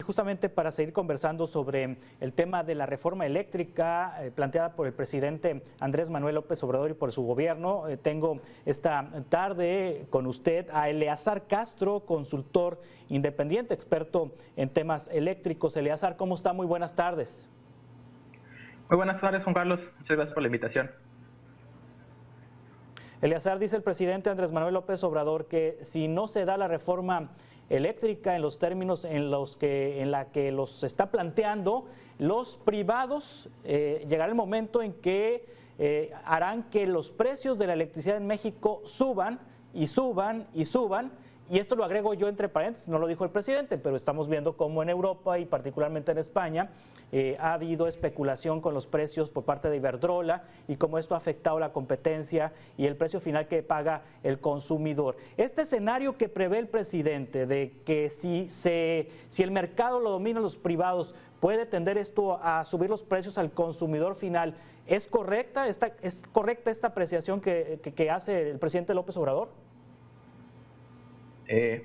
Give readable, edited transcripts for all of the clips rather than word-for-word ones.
justamente para seguir conversando sobre el tema de la reforma eléctrica planteada por el presidente Andrés Manuel López Obrador y por su gobierno, tengo esta tarde con usted a Eleazar Castro, consultor independiente, experto en temas eléctricos. Eleazar, ¿cómo está? Muy buenas tardes. Muy buenas tardes, Juan Carlos. Muchas gracias por la invitación. Eleazar, dice el presidente Andrés Manuel López Obrador que si no se da la reforma eléctrica en los términos en la que los está planteando, los privados llegará el momento en que harán que los precios de la electricidad en México suban y suban y suban. Y esto lo agrego yo entre paréntesis, no lo dijo el presidente, pero estamos viendo cómo en Europa y particularmente en España ha habido especulación con los precios por parte de Iberdrola y cómo esto ha afectado la competencia y el precio final que paga el consumidor. Este escenario que prevé el presidente de que si el mercado lo dominan los privados, puede tender esto a subir los precios al consumidor final, ¿es correcta esta apreciación que hace el presidente López Obrador?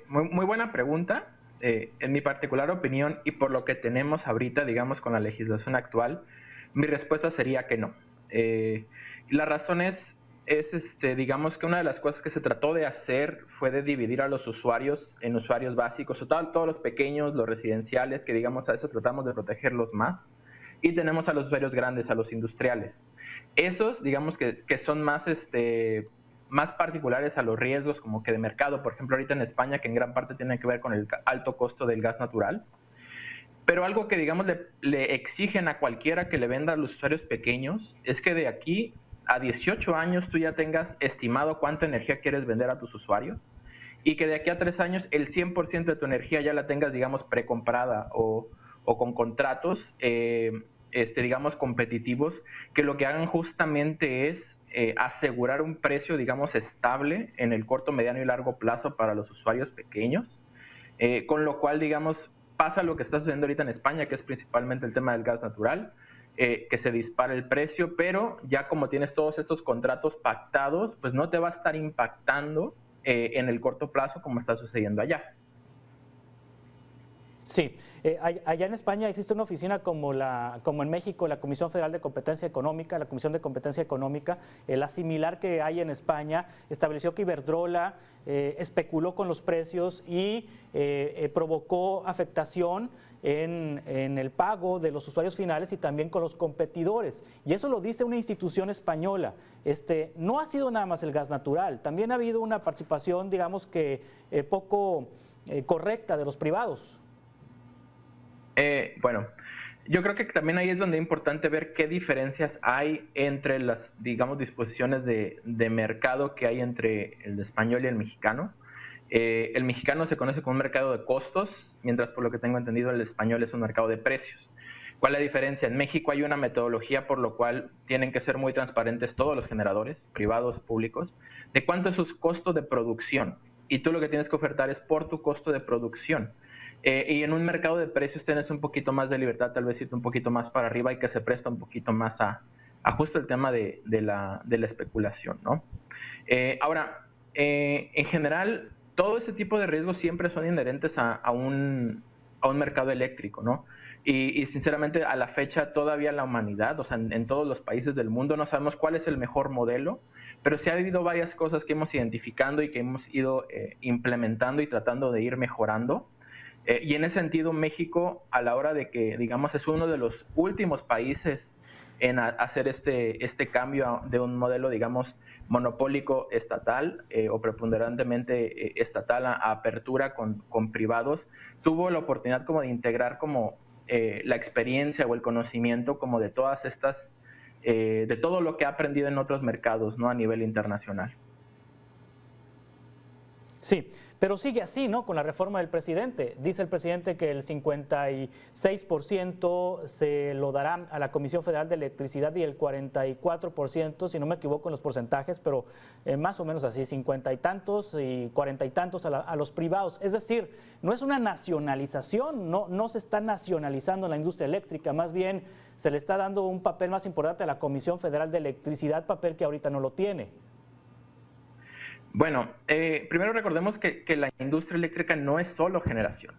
Muy buena pregunta. En mi particular opinión y por lo que tenemos ahorita, digamos, con la legislación actual, mi respuesta sería que no. La razón es digamos, que una de las cosas que se trató de hacer fue de dividir a los usuarios en usuarios básicos, o todos los pequeños, los residenciales, que digamos a eso tratamos de protegerlos más, y tenemos a los usuarios grandes, a los industriales. Esos, digamos, que son más particulares a los riesgos como que de mercado, por ejemplo ahorita en España, que en gran parte tiene que ver con el alto costo del gas natural, pero algo que digamos le exigen a cualquiera que le venda a los usuarios pequeños es que de aquí a 18 años tú ya tengas estimado cuánta energía quieres vender a tus usuarios y que de aquí a 3 años el 100% de tu energía ya la tengas, digamos, precomprada o con contratos digamos, competitivos, que lo que hagan justamente es asegurar un precio, digamos, estable en el corto, mediano y largo plazo para los usuarios pequeños, con lo cual, digamos, pasa lo que está sucediendo ahorita en España, que es principalmente el tema del gas natural, que se dispara el precio, pero ya como tienes todos estos contratos pactados, pues no te va a estar impactando en el corto plazo como está sucediendo allá. Sí, allá en España existe una oficina como en México, la Comisión Federal de Competencia Económica, la Comisión de Competencia Económica, la similar que hay en España, estableció que Iberdrola especuló con los precios y provocó afectación en el pago de los usuarios finales y también con los competidores. Y eso lo dice una institución española. No ha sido nada más el gas natural, también ha habido una participación, digamos que poco correcta de los privados. Bueno, yo creo que también ahí es donde es importante ver qué diferencias hay entre las, digamos, disposiciones de mercado que hay entre el español y el mexicano. El mexicano se conoce como un mercado de costos, mientras por lo que tengo entendido el español es un mercado de precios. ¿Cuál es la diferencia? En México hay una metodología por lo cual tienen que ser muy transparentes todos los generadores, privados, públicos, de cuánto es su costo de producción. Y tú lo que tienes que ofertar es por tu costo de producción. Y en un mercado de precios tienes un poquito más de libertad, tal vez irte un poquito más para arriba y que se presta un poquito más a justo el tema de la especulación, ¿no? Ahora, en general, todo ese tipo de riesgos siempre son inherentes a un mercado eléctrico, ¿no? Y sinceramente a la fecha todavía la humanidad, o sea, en todos los países del mundo no sabemos cuál es el mejor modelo, pero sí ha habido varias cosas que hemos identificado y que hemos ido implementando y tratando de ir mejorando. Y en ese sentido, México, a la hora de que, digamos, es uno de los últimos países en hacer este cambio de un modelo, digamos, monopólico estatal o preponderantemente estatal a apertura con privados, tuvo la oportunidad como de integrar como la experiencia o el conocimiento como de todas estas, de todo lo que ha aprendido en otros mercados, ¿no? A nivel internacional. Sí, pero sigue así, ¿no? Con la reforma del presidente. Dice el presidente que el 56% se lo dará a la Comisión Federal de Electricidad y el 44%, si no me equivoco en los porcentajes, pero más o menos así, 50 y tantos y 40 y tantos a los privados. Es decir, no es una nacionalización, no se está nacionalizando la industria eléctrica, más bien se le está dando un papel más importante a la Comisión Federal de Electricidad, papel que ahorita no lo tiene. Bueno, primero recordemos que la industria eléctrica no es solo generación.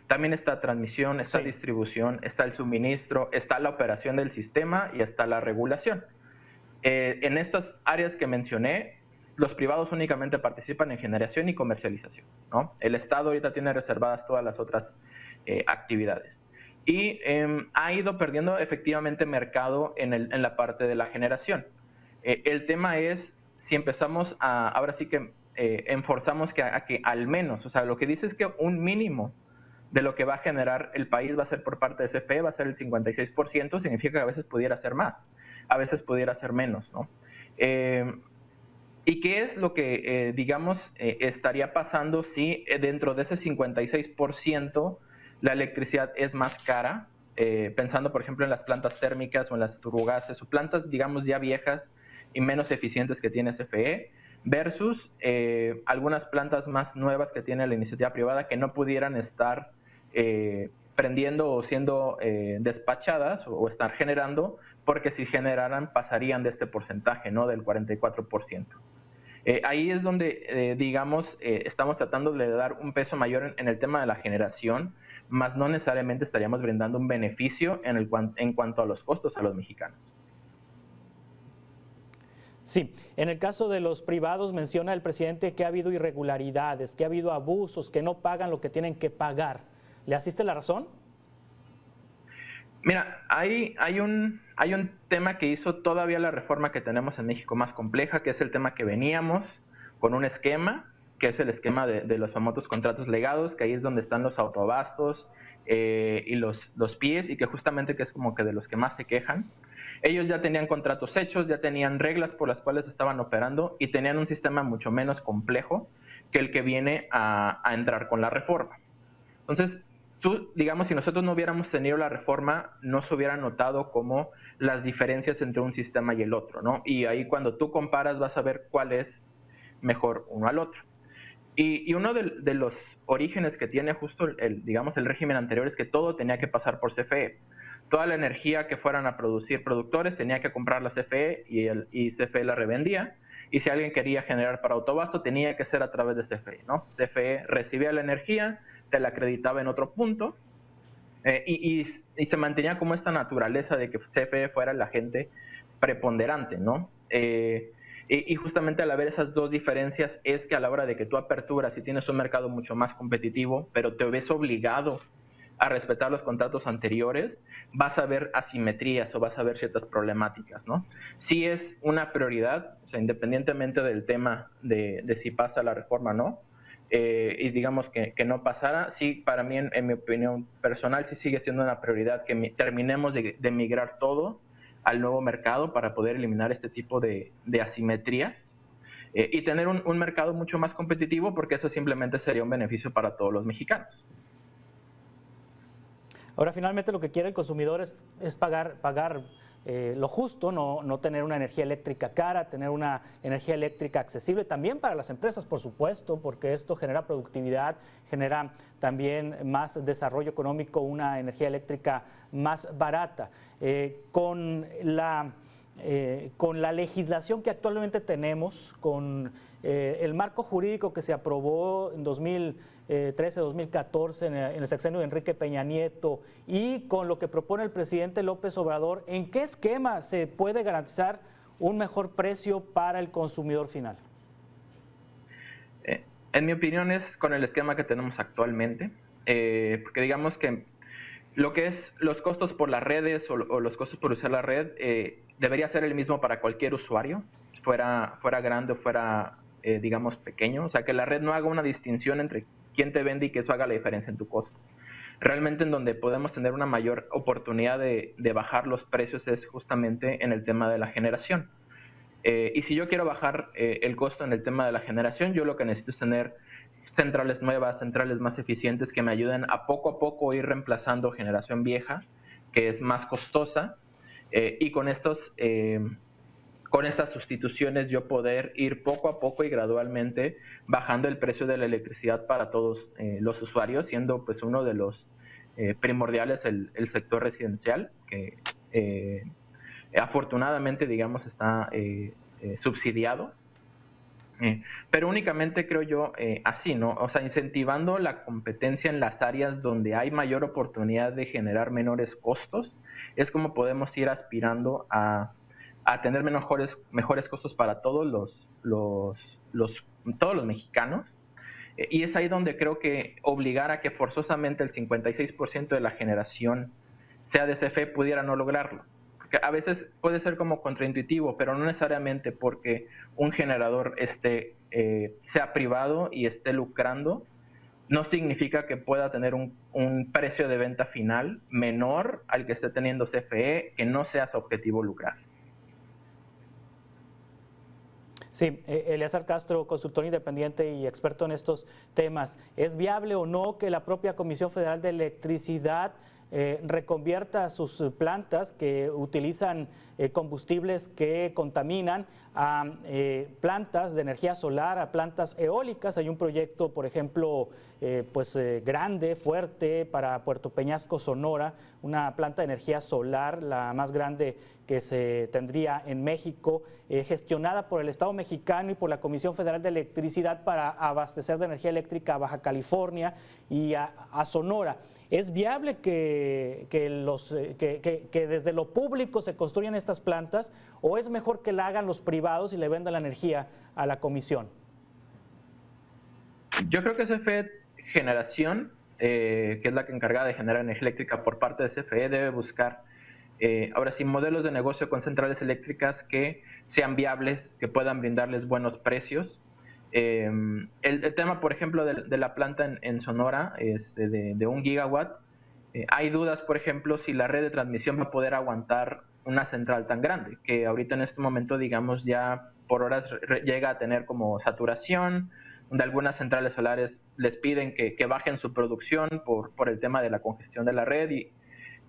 También está transmisión, está distribución, está el suministro, está la operación del sistema y está la regulación. En estas áreas que mencioné, los privados únicamente participan en generación y comercialización, ¿no? El Estado ahorita tiene reservadas todas las otras actividades. Y ha ido perdiendo efectivamente mercado en la parte de la generación. El tema es si empezamos ahora sí que enforzamos a que al menos, o sea, lo que dice es que un mínimo de lo que va a generar el país va a ser por parte de CFE, va a ser el 56%, significa que a veces pudiera ser más, a veces pudiera ser menos, ¿no? ¿Y qué es lo que, digamos, estaría pasando si dentro de ese 56% la electricidad es más cara? Pensando, por ejemplo, en las plantas térmicas o en las turbogases o plantas, digamos, ya viejas y menos eficientes que tiene CFE, versus algunas plantas más nuevas que tiene la iniciativa privada que no pudieran estar prendiendo o siendo despachadas o estar generando, porque si generaran pasarían de este porcentaje, ¿no? Del 44%. Ahí es donde, digamos, estamos tratando de dar un peso mayor en el tema de la generación, más no necesariamente estaríamos brindando un beneficio en cuanto a los costos a los mexicanos. Sí, en el caso de los privados menciona el presidente que ha habido irregularidades, que ha habido abusos, que no pagan lo que tienen que pagar. ¿Le asiste la razón? Mira, hay un tema que hizo todavía la reforma que tenemos en México más compleja, que es el tema que veníamos con un esquema, que es el esquema de los famosos contratos legados, que ahí es donde están los autoabastos y los PIEs, y que justamente que es como que de los que más se quejan. Ellos ya tenían contratos hechos, ya tenían reglas por las cuales estaban operando y tenían un sistema mucho menos complejo que el que viene a entrar con la reforma. Entonces, digamos, si nosotros no hubiéramos tenido la reforma, no se hubiera notado como las diferencias entre un sistema y el otro, ¿no? Y ahí cuando tú comparas vas a ver cuál es mejor uno al otro. Y uno de los orígenes que tiene justo, digamos, el régimen anterior es que todo tenía que pasar por CFE. Toda la energía que fueran a producir productores tenía que comprar la CFE y CFE la revendía. Y si alguien quería generar para autobasto, tenía que ser a través de CFE, ¿no? CFE recibía la energía, te la acreditaba en otro punto y se mantenía como esta naturaleza de que CFE fuera el agente preponderante, ¿no? Y justamente al haber esas dos diferencias es que a la hora de que tú aperturas y tienes un mercado mucho más competitivo, pero te ves obligado a respetar los contratos anteriores, vas a ver asimetrías o vas a ver ciertas problemáticas, ¿no? Sí es una prioridad, o sea, independientemente del tema de si pasa la reforma o no, y digamos que no pasara, sí, para mí, en mi opinión personal, sí sigue siendo una prioridad que terminemos de migrar todo al nuevo mercado para poder eliminar este tipo de asimetrías y tener un mercado mucho más competitivo, porque eso simplemente sería un beneficio para todos los mexicanos. Ahora, finalmente, lo que quiere el consumidor es pagar lo justo, no tener una energía eléctrica cara, tener una energía eléctrica accesible también para las empresas, por supuesto, porque esto genera productividad, genera también más desarrollo económico, una energía eléctrica más barata. Con la legislación que actualmente tenemos, con el marco jurídico que se aprobó en 2013-2014 en el sexenio de Enrique Peña Nieto y con lo que propone el presidente López Obrador, ¿en qué esquema se puede garantizar un mejor precio para el consumidor final? En mi opinión es con el esquema que tenemos actualmente, porque digamos que lo que es los costos por las redes o los costos por usar la red debería ser el mismo para cualquier usuario, fuera grande o fuera, digamos, pequeño. O sea, que la red no haga una distinción entre quién te vende y que eso haga la diferencia en tu costo. Realmente en donde podemos tener una mayor oportunidad de bajar los precios es justamente en el tema de la generación. Y si yo quiero bajar el costo en el tema de la generación, yo lo que necesito es tener centrales nuevas, centrales más eficientes que me ayuden a poco ir reemplazando generación vieja, que es más costosa, y con estas sustituciones yo poder ir poco a poco y gradualmente bajando el precio de la electricidad para todos los usuarios, siendo pues uno de los primordiales el sector residencial, que afortunadamente, digamos, está subsidiado. Pero únicamente creo yo así, ¿no? O sea, incentivando la competencia en las áreas donde hay mayor oportunidad de generar menores costos, es como podemos ir aspirando a tener mejores costos para todos los mexicanos. Y es ahí donde creo que obligar a que forzosamente el 56% de la generación sea de CFE pudiera no lograrlo. Porque a veces puede ser como contraintuitivo, pero no necesariamente porque un generador sea privado y esté lucrando, no significa que pueda tener un precio de venta final menor al que esté teniendo CFE, que no sea su objetivo lucrar. Sí, Eleazar Castro, consultor independiente y experto en estos temas. ¿Es viable o no que la propia Comisión Federal de Electricidad reconvierta sus plantas que utilizan combustibles que contaminan a plantas de energía solar, a plantas eólicas? Hay un proyecto, por ejemplo, grande, fuerte, para Puerto Peñasco, Sonora, una planta de energía solar, la más grande que se tendría en México, gestionada por el Estado mexicano y por la Comisión Federal de Electricidad para abastecer de energía eléctrica a Baja California y a Sonora. ¿Es viable que desde lo público se construyan estas plantas, o es mejor que la hagan los privados y le vendan la energía a la comisión? Yo creo que CFE Generación, que es la que encargada de generar energía eléctrica por parte de CFE, debe buscar ahora sí modelos de negocio con centrales eléctricas que sean viables, que puedan brindarles buenos precios. El tema, por ejemplo, de la planta en Sonora, de 1 gigawatt, hay dudas, por ejemplo, si la red de transmisión va a poder aguantar una central tan grande, que ahorita en este momento, digamos, ya por horas llega a tener como saturación, donde algunas centrales solares les piden que bajen su producción por el tema de la congestión de la red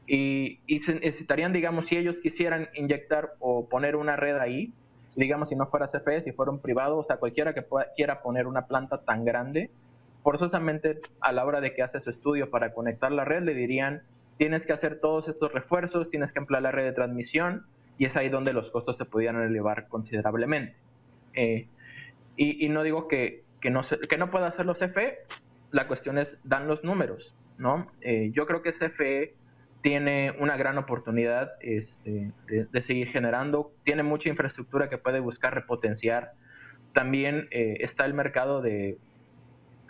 y necesitarían, digamos, si ellos quisieran inyectar o poner una red ahí, digamos, si no fuera CFE, si fuera un privado, o sea, cualquiera que quiera poner una planta tan grande, forzosamente a la hora de que hace su estudio para conectar la red, le dirían, tienes que hacer todos estos refuerzos, tienes que ampliar la red de transmisión, y es ahí donde los costos se pudieran elevar considerablemente. Y no digo que no pueda hacerlo CFE, la cuestión es, dan los números, ¿no? Yo creo que CFE tiene una gran oportunidad de seguir generando, tiene mucha infraestructura que puede buscar repotenciar. También está el mercado de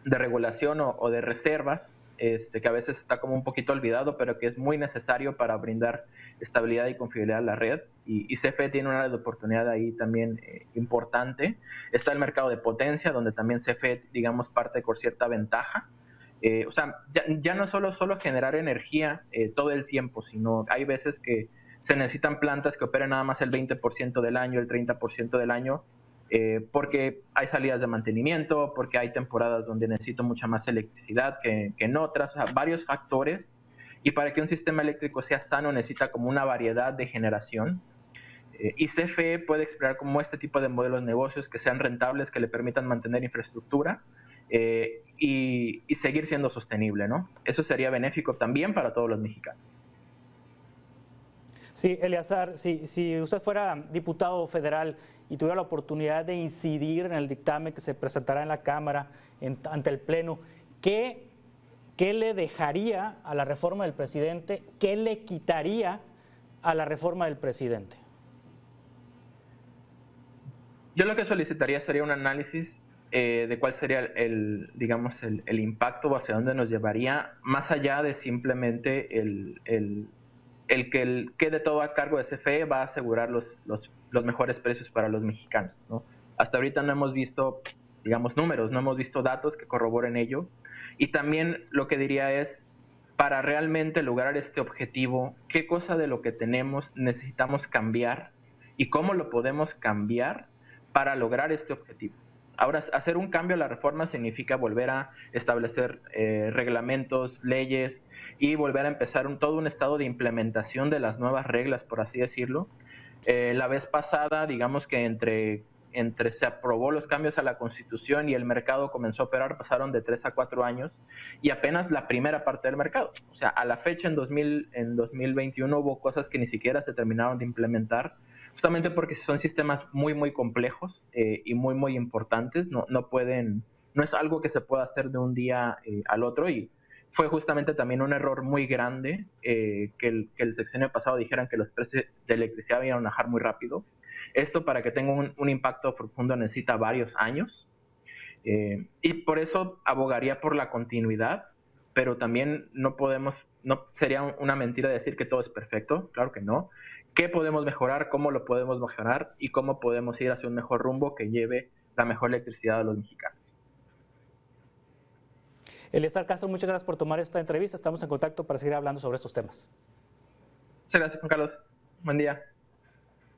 regulación o de reservas, que a veces está como un poquito olvidado, pero que es muy necesario para brindar estabilidad y confiabilidad a la red. Y CFE tiene una área de oportunidad ahí también importante. Está el mercado de potencia, donde también CFE, digamos, parte con cierta ventaja. O sea, ya no solo generar energía todo el tiempo, sino hay veces que se necesitan plantas que operen nada más el 20% del año, el 30% del año, porque hay salidas de mantenimiento, porque hay temporadas donde necesito mucha más electricidad que en otras, o sea, varios factores. Y para que un sistema eléctrico sea sano necesita como una variedad de generación. Y CFE puede explorar como este tipo de modelos de negocios que sean rentables, que le permitan mantener infraestructura y seguir siendo sostenible, ¿no? Eso sería benéfico también para todos los mexicanos. Sí, Eleazar, si usted fuera diputado federal y tuviera la oportunidad de incidir en el dictamen que se presentará en la Cámara ante el Pleno, ¿qué le dejaría a la reforma del presidente? ¿Qué le quitaría a la reforma del presidente? Yo lo que solicitaría sería un análisis de cuál sería digamos, el impacto o hacia dónde nos llevaría, más allá de simplemente el que quede todo a cargo de CFE va a asegurar los mejores precios para los mexicanos, ¿no? Hasta ahorita no hemos visto, digamos, números, no hemos visto datos que corroboren ello. Y también lo que diría es, para realmente lograr este objetivo, ¿qué cosa de lo que tenemos necesitamos cambiar y cómo lo podemos cambiar para lograr este objetivo? Ahora, hacer un cambio a la reforma significa volver a establecer reglamentos, leyes y volver a empezar todo un estado de implementación de las nuevas reglas, por así decirlo. La vez pasada, digamos que entre se aprobó los cambios a la Constitución y el mercado comenzó a operar, pasaron de 3 a 4 años y apenas la primera parte del mercado. O sea, a la fecha en 2021 hubo cosas que ni siquiera se terminaron de implementar justamente porque son sistemas muy, muy complejos y muy, muy importantes. No es algo que se pueda hacer de un día al otro, y fue justamente también un error muy grande que el sexenio pasado dijeran que los precios de electricidad iban a bajar muy rápido. Esto, para que tenga un impacto profundo, necesita varios años, y por eso abogaría por la continuidad, pero también no sería una mentira decir que todo es perfecto, claro que no. ¿Qué podemos mejorar? ¿Cómo lo podemos mejorar? ¿Y cómo podemos ir hacia un mejor rumbo que lleve la mejor electricidad a los mexicanos? Eleazar Castro, muchas gracias por tomar esta entrevista. Estamos en contacto para seguir hablando sobre estos temas. Muchas gracias, Juan Carlos. Buen día.